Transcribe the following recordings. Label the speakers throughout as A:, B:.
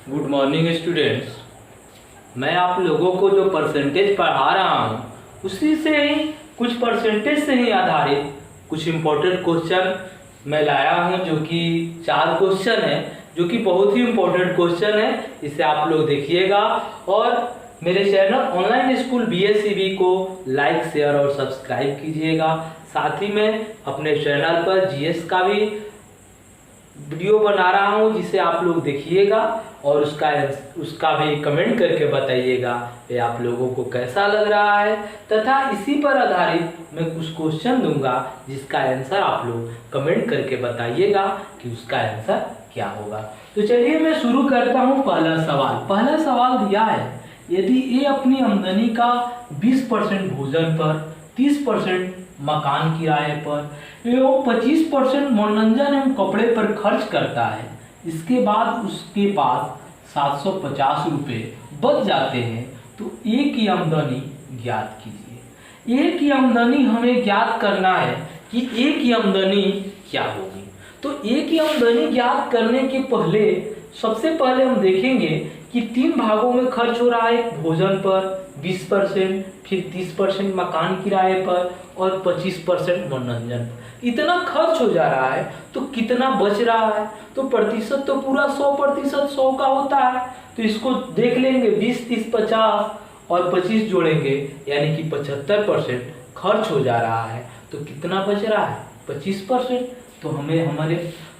A: Good morning students. मैं आप लोगों को जो परसेंटेज पढ़ा रहा हूँ उसी से ही कुछ परसेंटेज से ही आधारित कुछ इम्पोर्टेंट क्वेश्चन मैं लाया हूँ, जो कि 4 क्वेश्चन है, जो कि बहुत ही इम्पोर्टेंट क्वेश्चन है। इसे आप लोग देखिएगा और मेरे चैनल ऑनलाइन स्कूल BSCB को लाइक शेयर और सब्सक्राइब कीजिएगा। साथ ही में अपने चैनल पर GS का भी वीडियो बना रहा हूँ, जिसे आप लोग देखिएगा और उसका भी कमेंट करके बताइएगा ये आप लोगों को कैसा लग रहा है, तथा इसी पर आधारित मैं कुछ क्वेश्चन दूंगा जिसका आंसर आप लोग कमेंट करके बताइएगा कि उसका आंसर क्या होगा। तो चलिए मैं शुरू करता हूँ। पहला सवाल दिया है, यदि ए अपनी आमदनी का 20% भोजन पर, 30% मकान किराए पर एवं 25% मनोरंजन एवं कपड़े पर खर्च करता है, इसके बाद उसके पास 750 रुपये बच जाते हैं, तो ए की आमदनी ज्ञात कीजिए। ए की आमदनी हमें ज्ञात करना है कि ए की आमदनी क्या होगी। तो ए की आमदनी ज्ञात करने के पहले सबसे पहले हम देखेंगे कि 3 भागों में खर्च हो रहा है। भोजन पर 20%, फिर 30% मकान किराए पर और 25% मनोरंजन पर। इतना खर्च हो जा रहा है तो कितना बच रहा है? तो प्रतिशत तो पूरा 100% 100 का होता है, तो इसको देख लेंगे। 20, 30, 50 और 25 जोड़ेंगे यानी कि 75% खर्च हो जा रहा है। तो कितना बच रहा है? 25%। तो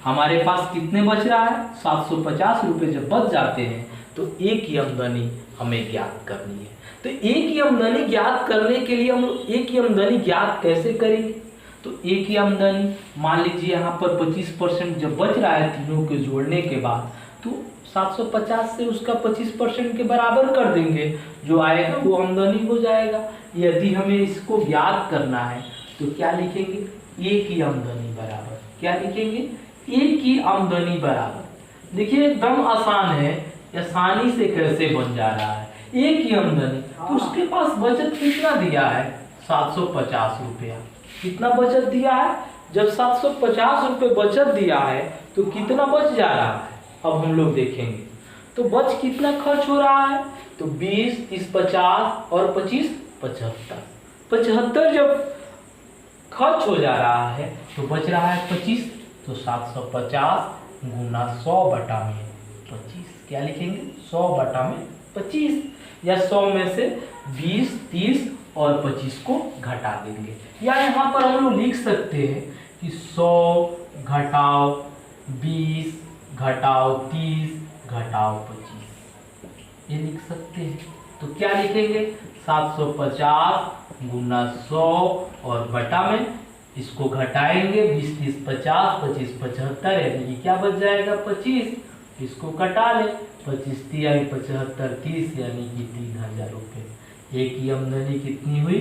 A: हमारे पास कितने बच रहा है? 750 रुपये जब बच जाते हैं तो ए की आमदनी हमें ज्ञात करनी है। तो ए की आमदनी ज्ञात करने के लिए हम ए की आमदनी ज्ञात कैसे करेंगे? तो ए की आमदनी मान लीजिए यहाँ पर 25% जब बच रहा है तीनों के जोड़ने के बाद, तो 750 से उसका 25% के बराबर कर देंगे, जो आएगा वो आमदनी हो जाएगा। यदि हमें इसको ज्ञात करना है तो क्या लिखेंगे? ए की आमदनी बराबर क्या लिखेंगे? ए की आमदनी बराबर, देखिए एकदम आसान है, आसानी से कैसे बन जा रहा है। ए की आमदनी, तो उसके पास बचत कितना दिया है? 750 रुपया। कितना बचत दिया है? जब 750 रुपये बचत दिया है तो कितना बच जा रहा है? अब हम लोग देखेंगे तो बच कितना खर्च हो रहा है? तो 20, 30, 50 और 25, 75। 75 जब खर्च हो जा रहा है तो बच रहा है 25, तो 750 गुना 100 बटा में 25। क्या लिखेंगे? 100 बटा में 25, या 100 में से 20, 30 और 25 को घटा देंगे। या यहाँ पर हम लोग लिख सकते हैं कि 100 घटाओ 20 घटाओ 30 घटाओ 25, ये लिख सकते हैं। तो क्या लिखेंगे? 750 गुना 100 और बटा में इसको घटाएंगे, 20, 30, 50, 25, 75 यानी कि क्या बच जाएगा? 25। इसको कटा ले, 25 तिया 75, 30 यानी कि 3000 रुपये। एक की आमदनी कितनी हुई?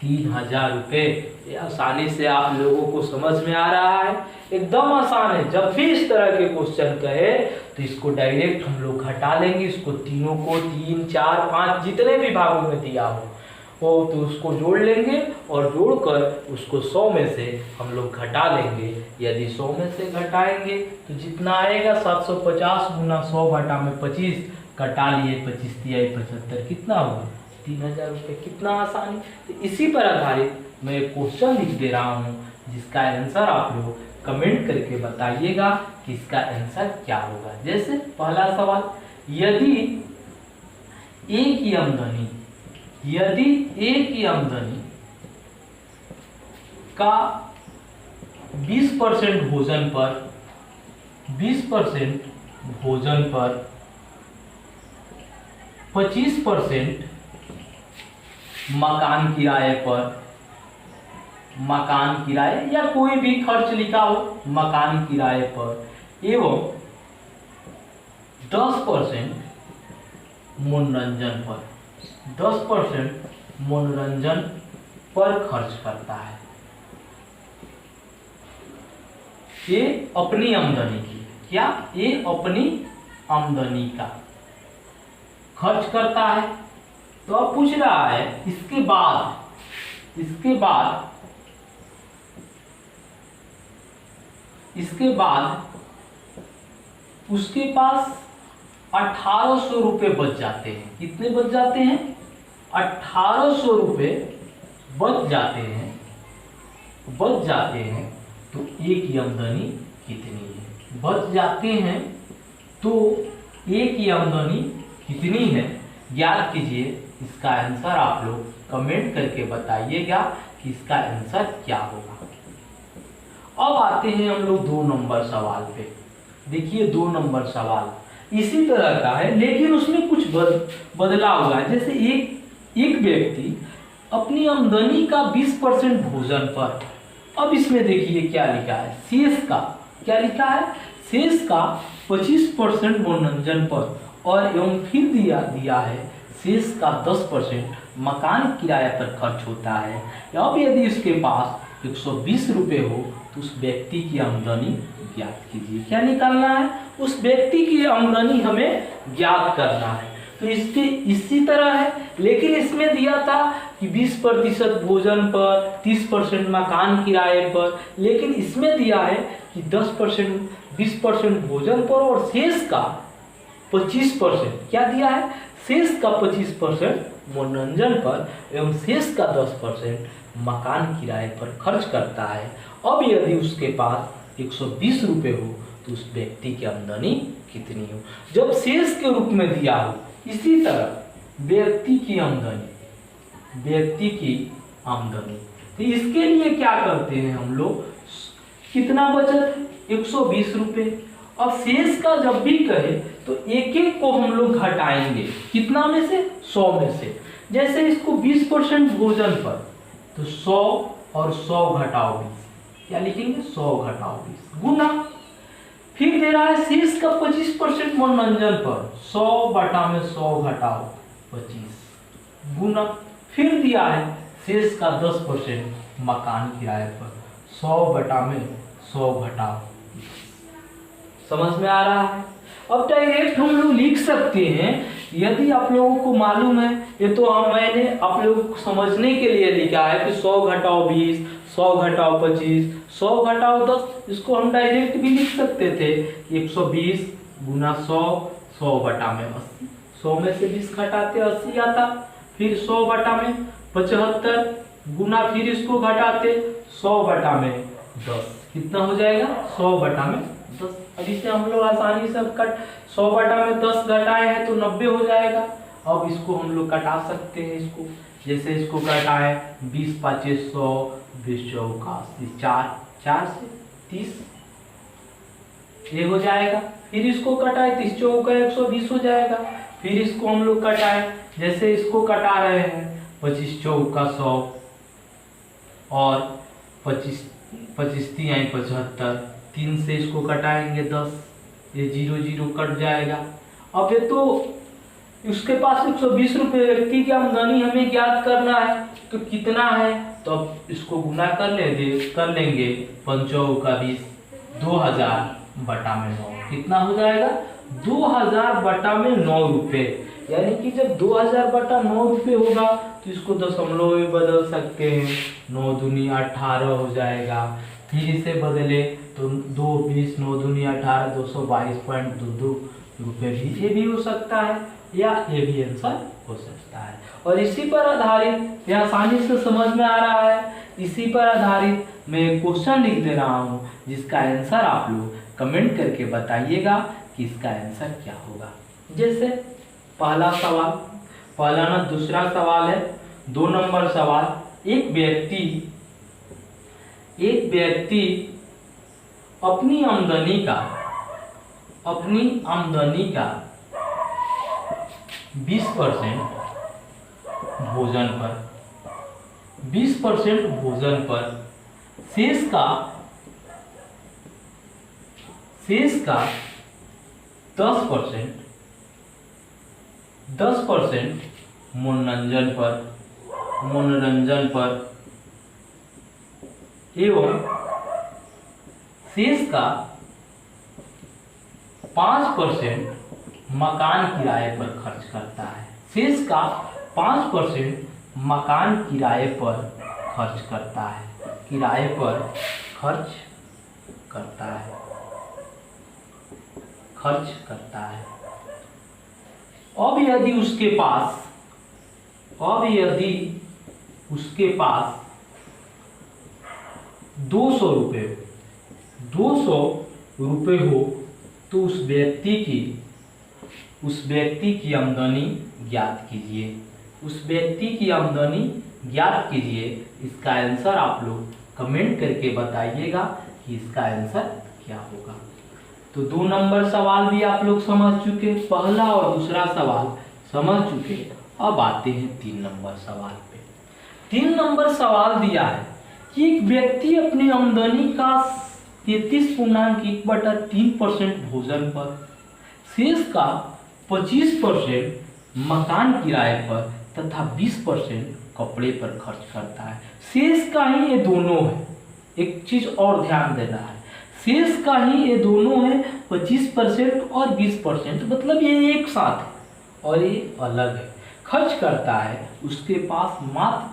A: 3000 रुपये। आसानी से आप लोगों को समझ में आ रहा है, एकदम आसान है। जब भी इस तरह के क्वेश्चन कहे तो इसको डायरेक्ट हम लोग घटा लेंगे, इसको तीनों को 3, 4, 5 जितने भी भागों में दिया हो वो तो उसको जोड़ लेंगे और जोड़कर उसको 100 में से हम लोग घटा लेंगे। यदि 100 में से घटाएंगे तो जितना आएगा 750 गुना 100 बटा में 25, कटा लिए 25 तिया 75, कितना हुआ? 3000 रुपये। कितना आसानी। तो इसी पर आधारित मैं क्वेश्चन लिख दे रहा हूँ जिसका आंसर आप लोग कमेंट करके बताइएगा कि इसका आंसर क्या होगा। जैसे पहला सवाल, यदि ए की आमदनी का 20% भोजन पर, 25% मकान किराए या कोई भी खर्च लिखा हो मकान किराए पर, एवं 10% मनोरंजन पर, 10% मनोरंजन पर खर्च करता है। ये अपनी आमदनी की, क्या? ये अपनी आमदनी का खर्च करता है। तो अब पूछ रहा है इसके बाद उसके पास 1800 रुपये बच जाते हैं। कितने बच जाते हैं? 1800 रुपये बच जाते हैं। तो एक की आमदनी कितनी है? बच जाते हैं तो एक की आमदनी कितनी है? ज्ञात कीजिए। इसका आंसर आप लोग कमेंट करके बताइएगा कि इसका आंसर क्या होगा। अब आते हैं हम लोग 2 नंबर सवाल पे। देखिए 2 नंबर सवाल इसी तरह का है, लेकिन उसमें कुछ बदला हुआ है। जैसे एक व्यक्ति अपनी आमदनी का 20% भोजन पर, अब इसमें देखिए क्या लिखा है, शेष का क्या लिखा है, शेष का 25% मनोरंजन पर, और एवं फिर दिया है शेष का 10% मकान किराए पर खर्च होता है। अब यदि उसके पास 120 रुपये हो तो उस व्यक्ति की आमदनी ज्ञात कीजिए। क्या निकालना है? उस व्यक्ति की आमदनी हमें ज्ञात करना है। तो इसके इसी तरह है, लेकिन इसमें दिया था कि 20% भोजन पर, 30% मकान किराए पर, लेकिन इसमें दिया है कि 10%, 20% भोजन पर और शेष का 25%। क्या दिया है? शेष का 25% मनोरंजन पर एवं शेष का 10% मकान किराए पर खर्च करता है। अब यदि उसके पास 120 रुपये हो तो उस व्यक्ति की आमदनी कितनी हो? जब शेष के रूप में दिया हो, इसी तरह व्यक्ति की आमदनी, तो इसके लिए क्या करते हैं हम लोग? कितना बचत है? 120 रुपये। अब शेष का जब भी कहे तो एक एक को हम लोग घटाएंगे। कितना में से? 100 में से। जैसे इसको 20% भोजन पर, तो 100 और 100 घटाओ 20, क्या लिखेंगे? 100 घटाओ 20 गुना, फिर दे रहा है शेष का 25% मनोरंजन पर, 100 बटा में 100 घटाओ 25 गुना, फिर दिया है शेष का 10% मकान किराए पर, 100 बटा में 100 घटाओ। समझ में आ रहा है? अब डायरेक्ट हम लोग लिख सकते हैं, यदि आप लोगों को मालूम है, ये तो मैंने आप लोगों को समझने के लिए लिखा है कि 100 घटाओ 20, 100 घटाओ 25, 100 घटाओ 10। इसको हम डायरेक्ट भी लिख सकते थे, 120 गुना 100, 100 बटा में 80, 100 में से 20 घटाते 80 आता, फिर 100 बटा में 75 गुना, फिर इसको घटाते 100 बटा में 10, कितना हो जाएगा? 100 बटा में 10। अब इसे हम लोग आसानी से 100 बटा में 10 घटाए हैं तो 90 हो जाएगा। अब इसको हम लोग कटा सकते हैं। इसको जैसे इसको कटाए 20 5 100, 20 चौका 4, 4 से 30 ये हो जाएगा। फिर इसको कटाए 30 चौका 120 हो जाएगा। फिर इसको हम लोग कटाए, जैसे इसको कटा रहे हैं 25 चौका 100 और 25 3 75, 3 से इसको कटाएंगे 10, ये 0 0 कट जाएगा। अब ये तो उसके पास 120 रुपये व्यक्ति की आमदनी हमें ज्ञात करना है, तो कितना है? तो अब इसको गुना कर लेंगे 5 का 20, 2000 बटा में 9, कितना हो जाएगा? 2000 बटा में 9 रुपये। यानी कि जब 2000 बटा 9 रुपये होगा तो इसको दशमलव में बदल सकते हैं, 9 दूनी 18 हो जाएगा। फिर इसे बदले तो 2 20 9 दूनी 18, 222.22 रुपये भी ये भी हो सकता है, या ये भी आंसर हो सकता है। और इसी पर आधारित, यह आसानी से समझ में आ रहा है, इसी पर आधारित मैं क्वेश्चन लिख दे रहा हूँ, जिसका आंसर आप लोग कमेंट करके बताइएगा कि इसका आंसर क्या होगा। जैसे पहला सवाल, पहला ना दूसरा सवाल है, 2 नंबर सवाल। एक व्यक्ति अपनी आमदनी का 20% भोजन पर शेष का 10% मनोरंजन पर एवं शेष का 5% मकान किराए पर खर्च करता है। शेष का 5% मकान किराए पर खर्च करता है, अब यदि उसके पास 200 रुपये 200 रुपये हो तो उस व्यक्ति की आमदनी ज्ञात कीजिए। उस व्यक्ति की आमदनी ज्ञात कीजिए। इसका आंसर आप लोग कमेंट करके बताइएगा कि इसका आंसर क्या होगा। तो 2 नंबर सवाल भी आप लोग समझ चुके, पहला और दूसरा सवाल समझ चुके। अब आते हैं 3 नंबर सवाल पे। 3 नंबर सवाल दिया है कि एक व्यक्ति अपनी आमदनी का 33.1/3% भोजन पर, शेष का 25% मकान किराए पर तथा 20% कपड़े पर खर्च करता है। शेष का ही ये दोनों है, एक चीज और ध्यान देना है, शेष का ही ये दोनों है 25% और 20%, मतलब ये एक साथ है और ये अलग है। खर्च करता है, उसके पास मात्र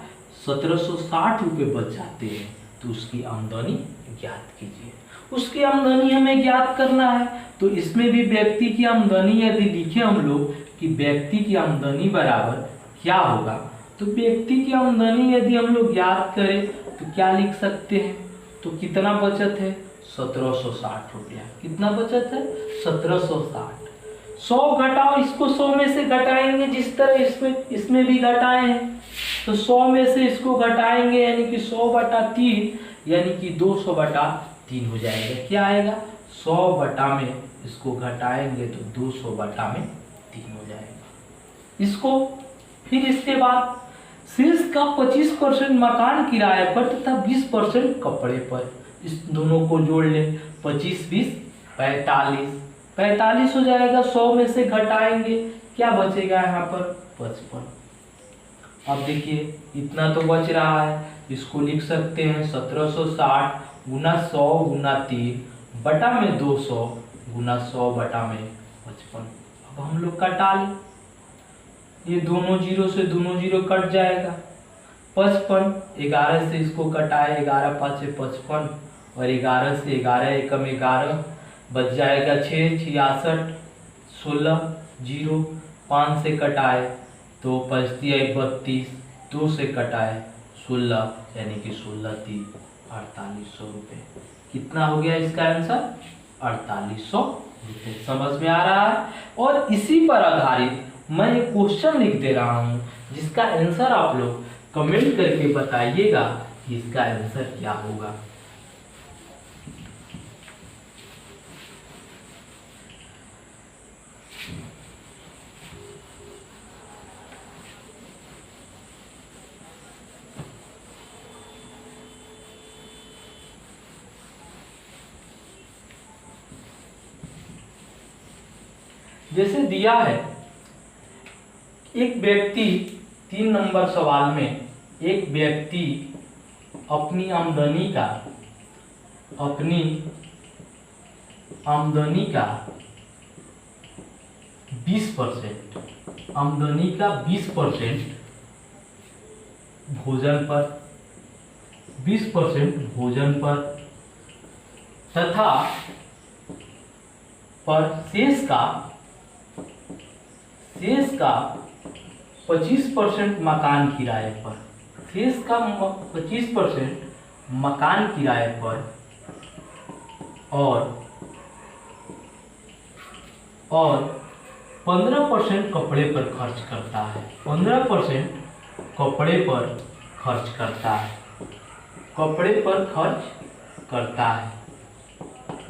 A: 1760 रुपये बच जाते हैं, तो उसकी आमदनी ज्ञात कीजिए। उसकी आमदनी हमें ज्ञात करना है, तो इसमें भी व्यक्ति की आमदनी यदि लिखे हम लोग कि व्यक्ति की आमदनी बराबर क्या होगा, तो व्यक्ति की आमदनी यदि हम लोग ज्ञात करें तो क्या लिख सकते हैं, तो कितना बचत है 1760 रुपया। कितना बचत है 1760। 100 घटाओ, इसको 100 में से घटाएंगे, जिस तरह इसमें भी घटाए हैं, तो 100 में से इसको घटाएंगे यानी कि 100/3 यानी कि 200/3 हो जाएगा। क्या आएगा 100 में इसको घटाएंगे तो 200/3 हो जाएगा। इसको फिर इसके बाद शेष का 25% मकान किराए पर तथा 20% कपड़े पर, इस दोनों को जोड़ ले। 25 20 45 हो जाएगा। 100 में से घटाएंगे, क्या बचेगा यहाँ पर 55। अब देखिए इतना तो बच रहा है, इसको लिख सकते हैं 1760 गुना 100 गुना 3 बटा में 200 गुना 100 बटा में 55। अब हम लोग कटा लें, ये दोनों जीरो से दोनों जीरो कट जाएगा। 55, 11 से इसको कटाए, 11 5 55 और 11 से 11 एकम 11 बच जाएगा 6 66 16 0 5 से कटाए तो 5 32 2 से कटाए 16 यानी कि 16 3 4800 रुपये। कितना हो गया इसका आंसर 4800 रुपये। समझ में आ रहा है। और इसी पर आधारित मैं एक क्वेश्चन लिख दे रहा हूँ जिसका आंसर आप लोग कमेंट करके बताइएगा कि इसका आंसर क्या होगा। जैसे दिया है एक व्यक्ति 3 नंबर सवाल में एक व्यक्ति अपनी आमदनी का 20% आमदनी का 20% भोजन पर तथा पर शेष का 25% मकान किराए पर, शेष का 25% मकान किराए पर और 15% कपड़े पर खर्च करता है। 15% कपड़े पर खर्च करता है।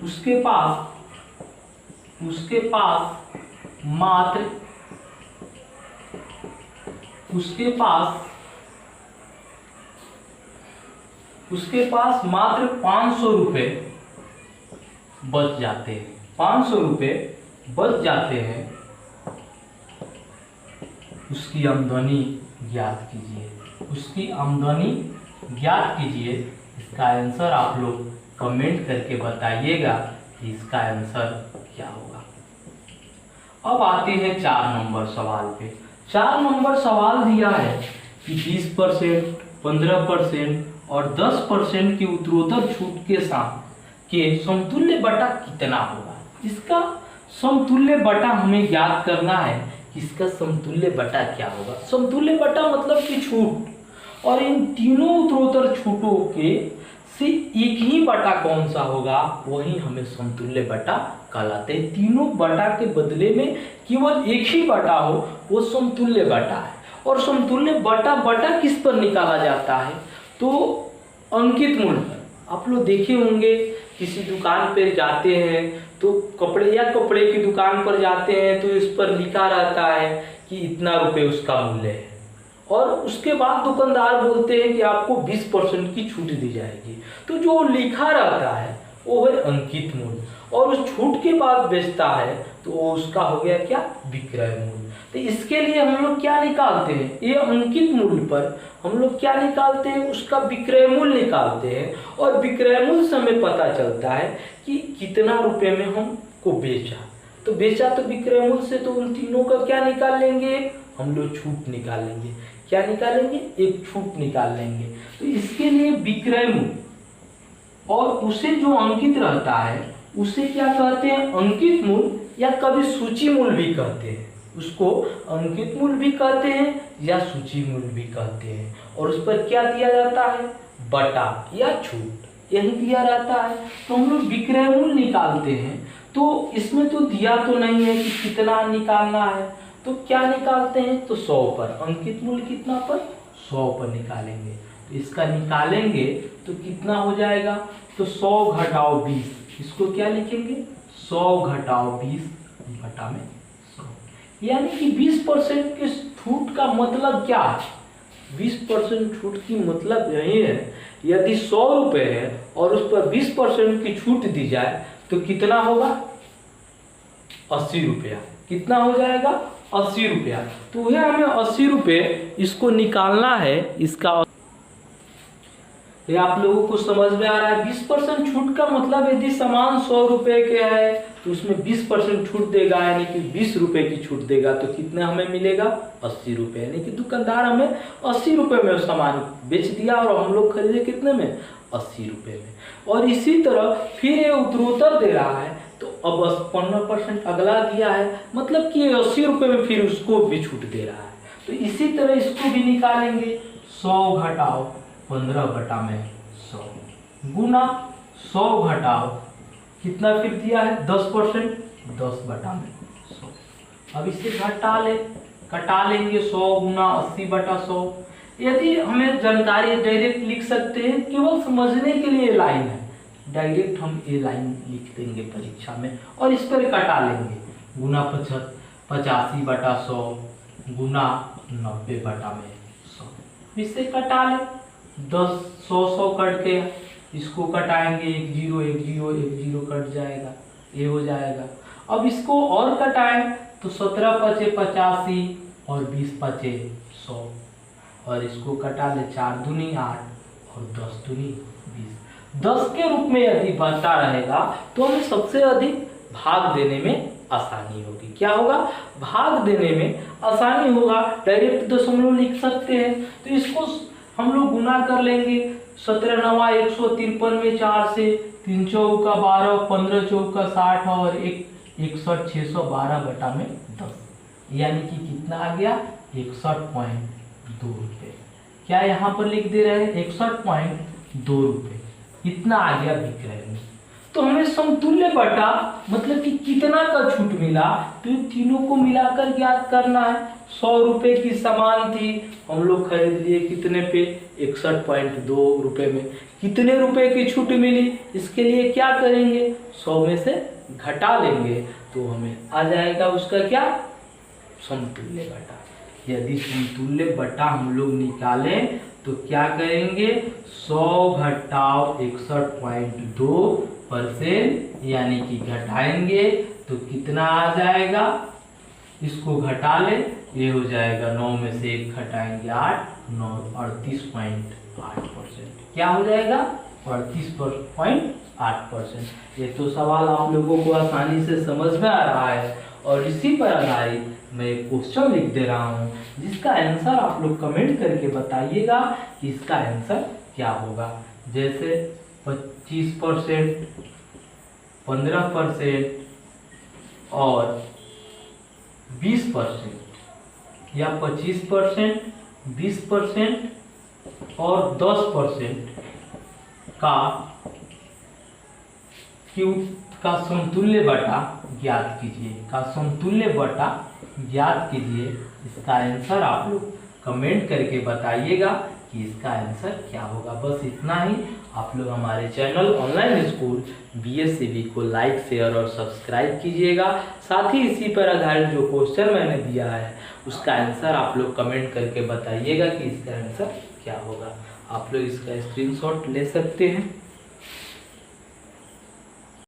A: उसके पास मात्र 500 रुपये बच जाते हैं। 500 रुपये बच जाते हैं। उसकी आमदनी ज्ञात कीजिए। इसका आंसर आप लोग कमेंट करके बताइएगा कि इसका आंसर क्या होगा। अब आते हैं 4 नंबर सवाल पे। 4 नंबर सवाल दिया है कि 20%, 15% और 10% की उत्तरोत्तर छूट के साथ के समतुल्य बटा कितना होगा। इसका समतुल्य बटा हमें ज्ञात करना है इसका समतुल्य बटा क्या होगा। समतुल्य बटा मतलब कि छूट, और इन तीनों उत्तरोत्तर छूटों के से एक ही बटा कौन सा होगा, वही हमें समतुल्य बटा कहलाते हैं। तीनों बटा के बदले में केवल एक ही बटा हो, वो समतुल्य बटा है। और समतुल्य बटा बटा किस पर निकाला जाता है, तो अंकित मूल्य पर। आप लोग देखे होंगे किसी दुकान पर जाते हैं तो कपड़े की दुकान पर जाते हैं तो इस पर लिखा रहता है कि इतना रुपए उसका मूल्य है, और उसके बाद दुकानदार बोलते हैं कि आपको 20% की छूट दी जाएगी। तो जो लिखा रहता है वो है अंकित मूल्य, और उस छूट के बाद बेचता है तो वो उसका हो गया क्या, विक्रय मूल्य। तो इसके लिए हम लोग क्या निकालते हैं, ये अंकित मूल्य पर हम लोग क्या निकालते हैं, उसका विक्रय मूल्य निकालते हैं। और विक्रय मूल्य से हमें पता चलता है कि कितना रुपए में हमको बेचा। तो बेचा तो विक्रय मूल्य से, तो उन तीनों का क्या निकाल लेंगे, हम लोग छूट निकाल लेंगे। क्या निकालेंगे, एक छूट निकाल लेंगे। तो इसके लिए विक्रय मूल्य और उसे जो अंकित रहता है उसे क्या कहते हैं, अंकित मूल्य, या कभी सूची मूल्य भी कहते हैं। उसको अंकित मूल्य भी कहते हैं या सूची मूल्य भी कहते हैं। और उस पर क्या दिया जाता है, बटा या छूट, यही दिया रहता है। तो हम लोग विक्रय मूल्य निकालते हैं, तो इसमें तो दिया तो नहीं है कि कितना निकालना है, तो क्या निकालते हैं, तो 100 पर। अंकित मूल्य कितना पर, 100 पर निकालेंगे। तो इसका निकालेंगे तो कितना हो जाएगा, तो 100 घटाओ 20, इसको क्या लिखेंगे, 100 घटाओ 20 बटा में 100। यानी कि 20% के छूट का मतलब क्या है, 20% छूट की मतलब यही है, यदि 100 रुपये है और उस पर 20% की छूट दी जाए तो कितना होगा, 80 रुपया। कितना हो जाएगा, 80 रुपया। तो यह हमें 80 रुपये इसको निकालना है। इसका ये आप लोगों को समझ में आ रहा है। 20% छूट का मतलब यदि सामान 100 रुपये के है तो उसमें 20% छूट देगा, यानी कि 20 रुपये की छूट देगा, तो कितना हमें मिलेगा, 80 रुपये। यानी कि दुकानदार हमें 80 रुपये में सामान बेच दिया और हम लोग खरीदे कितने में, 80 रुपये में। और इसी तरह फिर ये उत्तरोत्तर दे रहा है, तो अब 15% अगला दिया है, मतलब कि 80 रुपये में फिर उसको भी छूट दे रहा है। तो इसी तरह इसको भी निकालेंगे, 100 घटाओ 15 बटा में 100 गुना 100 घटाओ कितना फिर दिया है, 10%, 10 बटा में 100। अब इसे कटा लेंगे, 100 गुना 80 बटा 100। यदि हमें जानकारी डायरेक्ट लिख सकते हैं, केवल समझने के लिए लाइन है, डायरेक्ट हम ये लाइन लिख देंगे परीक्षा में, और इस पर कटा लेंगे, गुना 85 बटा 100 गुना 90 बटा में 100। इससे कटा ले, 10 100 कट के इसको कटाएंगे, 1 0 1 0 1 0 कट जाएगा, ये हो जाएगा। अब इसको और कटाएं तो 17 पचे 85 और 20 पचे 100, और इसको कटा ले, 4 दूनी 8 और 10 दूनी 20। 10 के रूप में यदि बनता रहेगा तो हमें सबसे अधिक भाग देने में आसानी होगी। क्या होगा, भाग देने में आसानी होगा। डायरेक्ट दशमलव लिख सकते हैं, तो इसको हम लोग गुना कर लेंगे। 17 9 153 में 4 से, 3 चौका 12, 15 चौका 60 और 61 612 बटा में 10, यानी कि कितना आ गया, 61.2 रुपये। क्या यहाँ पर लिख दे रहे हैं, 61.2 रुपये, इतना आ गया विक्रय मूल्य। तो हमें समतुल्य बटा मतलब कि कितना का छूट मिला, तो इन तीनों को मिलाकर ज्ञात करना है। 100 रुपये की सामान थी, हम लोग खरीद लिए कितने पे, 61.2 रुपये में। कितने रुपए की छूट मिली, इसके लिए क्या करेंगे, 100 में से घटा लेंगे तो हमें आ जाएगा उसका क्या, समतुल्य बटा। यदि समतुल्य बटा हम लोग निकालें तो क्या करेंगे, 100 घटाओ 61.2%, यानी कि घटाएंगे तो कितना आ जाएगा, इसको घटा ले, ये हो जाएगा 9 में से 1 घटाएंगे 8, 9 38.8%। क्या हो जाएगा, 38.8%। ये तो सवाल आप लोगों को आसानी से समझ में आ रहा है, और इसी पर आधारित मैं एक क्वेश्चन लिख दे रहा हूँ, जिसका आंसर आप लोग कमेंट करके बताइएगा कि इसका आंसर क्या होगा। जैसे 25%, 15% और 20%। या 25%, 20% और 10% का क्यू का समतुल्य बटा ज्ञात कीजिए, इसका आंसर आप लोग कमेंट करके बताइएगा कि इसका आंसर क्या होगा। बस इतना ही। आप लोग हमारे चैनल ऑनलाइन स्कूल BSCB को लाइक, शेयर और सब्सक्राइब कीजिएगा। साथ ही इसी पर आधारित जो क्वेश्चन मैंने दिया है उसका आंसर आप लोग कमेंट करके बताइएगा कि इसका आंसर क्या होगा। आप लोग इसका स्क्रीनशॉट ले सकते हैं।